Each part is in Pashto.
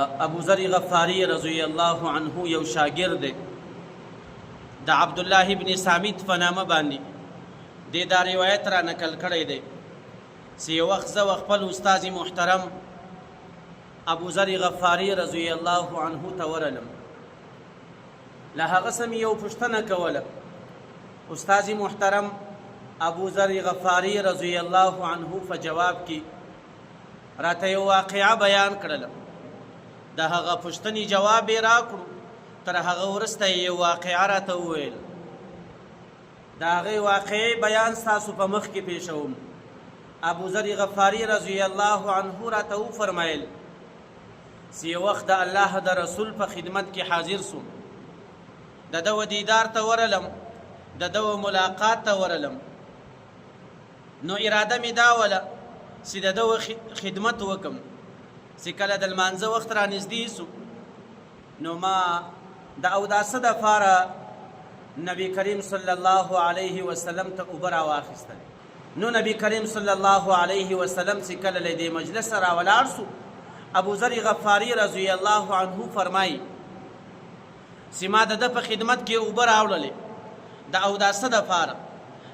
ابو ذر غفاری رضی الله عنه یو شاگرد د عبد الله ابن صامت په نامه باندې دا روایت را نقل کړی دی چې یو وخت زه خپل استاد محترم ابو ذر غفاری رضی الله عنه ته ورغلم. له هغه سم یو پوښتنه کوله. استاد محترم ابو ذر غفاری رضی الله عنه په جواب کې راته یو واقعه بیان کړله. د هغه پوښتنې جواب یې راکړو، تر هغه وروسته یې یو واقعه راته وویل. د هغې واقعې بیان ستاسو په مخ کې پیښوم. ابو ذر غفاری رضی الله عنه راته وفرمیل چې یو وخت د الله د رسول په خدمت کې حاضر سوم. د ده و دیدار ته ورغلم، د ده و ملاقات ته ورغلم. نو اراده مې دا وله چې د ده خدمت وکړم. چې کله د لمانځه وخت را نږدې سو، نو ما د اوداسه دپاره نبی کریم صلی الله علیه وسلم ته اوبه راواخیستلې. نو نبی کریم صلی الله علیه وسلم چې کله له دې مجلس را ولاړ سو، ابو ذر غفاری رضی الله عنه فرمایي چې ما د ده په خدمت کې اوبه راوړلې د اوداسه دپاره.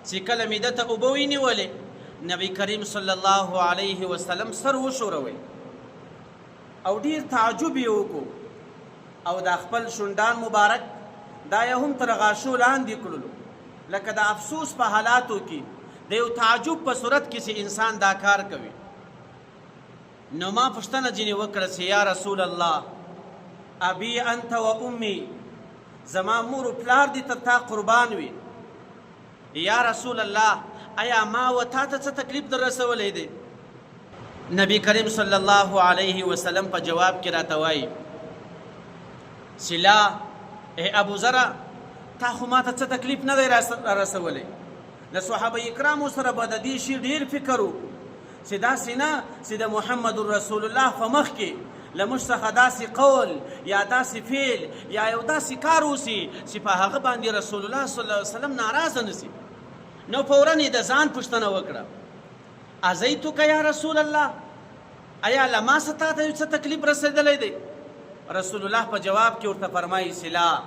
چې کله مې ده ته اوبه ونیولې، نبی کریم صلی الله علیه وسلم سر وښوروئ او ډیر تعجب یې وکړو، او د خپل شونډان مبارک دا یې هم تر غاشو لاندې کړلو، لکه د افسوس په حالاتو کې د یو تعجب په صورت کې چې انسان دا کار کوي. نو ما پوښتنه ځینې وکړه چې یا رسول الله، ابي انت و امي، زما مور و پلار دې تر تا قربان وي. یا رسول الله، ایا ما و تا ته څه تکلیف در رسولی دی؟ نبی کریم صلی الله علیه وسلم په جواب کې راته وایي چې لا ای ابو ذر، تا خو ما ته څه تکلیف نه دی رسولی. د صحابه کرامو سره به د دې شي ډېر فکر و چې داسې نه چې د محمد رسول الله په مخ کې له موږ څخه داسې قول یا داسې فعل یا یو داسې کار وسي چې په هغه باندې رسول الله صلی الله علیه وسلم ناراضه نه سي. نو فورا یې د ځان پوښتنه وکړه، ازیتک یا رسول الله، ایا له ما څخه تا ته یو څه تکلیف رسېدلی دی؟ رسول الله په جواب کې ورته فرمایي چې لا،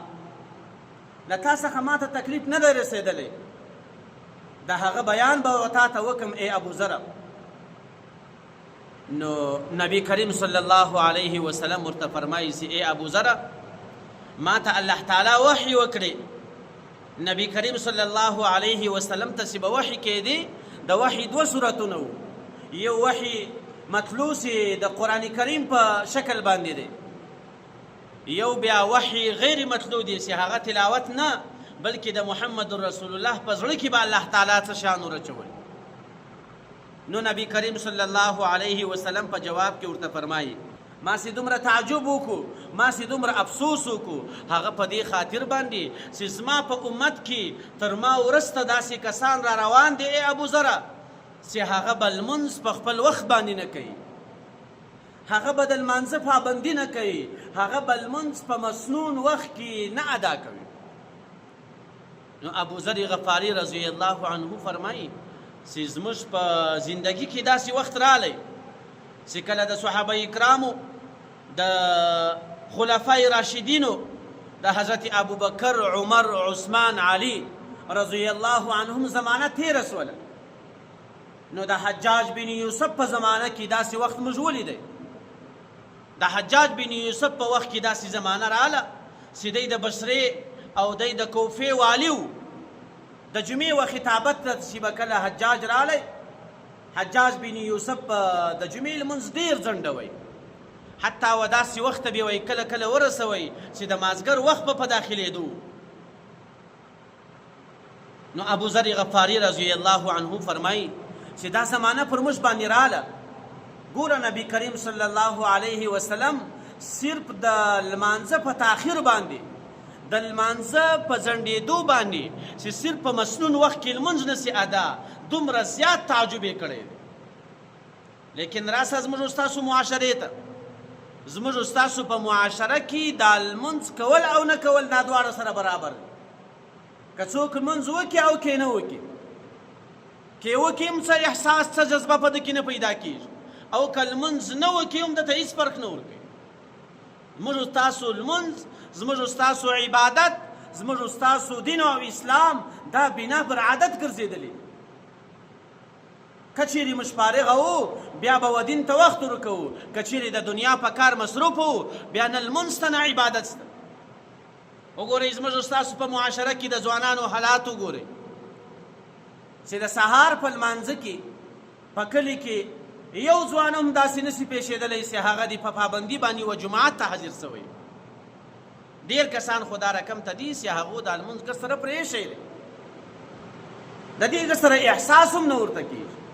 له تا څخه ما ته تکلیف نه دی رسېدلی. د هغه بیان به تا ته وکړم ای ابو ذر. نو نبی کریم صلی الله علیه وسلم ورته فرمایي چې ای ابو ذر، ما ته الله تعالی وحی وکړي. نبی کریم صلی الله علیه وسلم ته چې به وحی کېدی، د وحی دوه صورتونه وو. یو وحی مطلوع چې د قرآن کریم په شکل باندې دی، یو بیا وحی غیر مطلوع دی چې هغه تلاوت نه بلکې د محمد رسول الله په زړه کې به الله تعالی څه شان ورچول. نو نبی کریم صلی الله علیه وسلم په جواب کې ورته فرمایي ما چې دومره تعجب وکړو، ما چې دومره افسوس وکړو، هغه په دې خاطر باندې چې زما په امت کې تر ما وروسته داسې کسان را روان دي ای ابو ذر چې هغه به لمونځ په خپل وخت باندې نه کوي، هغه به د لمانځه پابندي نه کوي، هغه به لمونځ په مسنون وخت کې نه ادا کوي. نو ابو ذر غفاری رضی الله عنه فرمایي چې زموږ په زندگی کې داسې وخت رالی چې کله د صحابه کرامو د خلفای راشدینو د حضرت ابوبکر، عمر، عثمان، علی رضی الله عنهم زمانه تیره سوله. نو د حجاج بن یوسف په زمانه کې داسې وخت موږ ولیدی. د حجاج بن یوسف په وخت کې داسې زمانه راله چې دی د بصرې او دی د کوفې والي و. د جمعې و خطابت ته چې به کله حجاج رالی، حجاج بن یوسف د جمعې لمونځ ډېر ځنډوی، حتی و داسې وخت ته به وی کله کله ورسوی چې د مازدیګر وخت به په داخلېدو. نو ابو ذر غفاری رضی الله عنه فرمایي چې دا زمانه پر موږ باندې راله. ګوره نبی کریم صلی الله علیه وسلم صرف د لمانځه په تاخیر باندې، د لمانځه په ځنډېدو باندې چې صرف په مسنون وخت کې لمونځ نسي ادا، دومره زیات تعجب یې کړی دی. لیکن راسه زموږ ستاسو معاشرې ته، زموږ ستاسو په معاشره کې دا لمونځ کول او نه کول دا دواړه سره برابر دي. که څوک لمونځ وکړي او که نه وکړي، که وکړي هم څه احساس څه جذبه په ده کې نه پیدا کېږي، او که لمونځ نه وکړي هم دته هېڅ فرق نه ورکوي. زموږ ستاسو لمونځ، زموږ ستاسو عبادت، زموږ ستاسو دین او اسلام دا بنا پر عادت ګرځېدلی. که چیرې موږ فارغه وو بیا به ودین ته وخت ورکوو، که چیرې د دنیا په کار مصروف وو بیا نه لمونځ ته نه عبادت شته. وګورئ زموږ ستاسو په معاشره کې د ځوانانو حالات وګورئ چې د سهار په لمانځه کې په کلي کې یو ځوان هم داسې نسي پیښېدلی چې هغه د په پابندي باندې و جماعت ته حاضر شوی. ډېر کسان خو دا رقم ته دي چې هغو دا لمونځ ګر سره پرېښی دی، د دې ګر سره احساس هم نه ورته کېږي.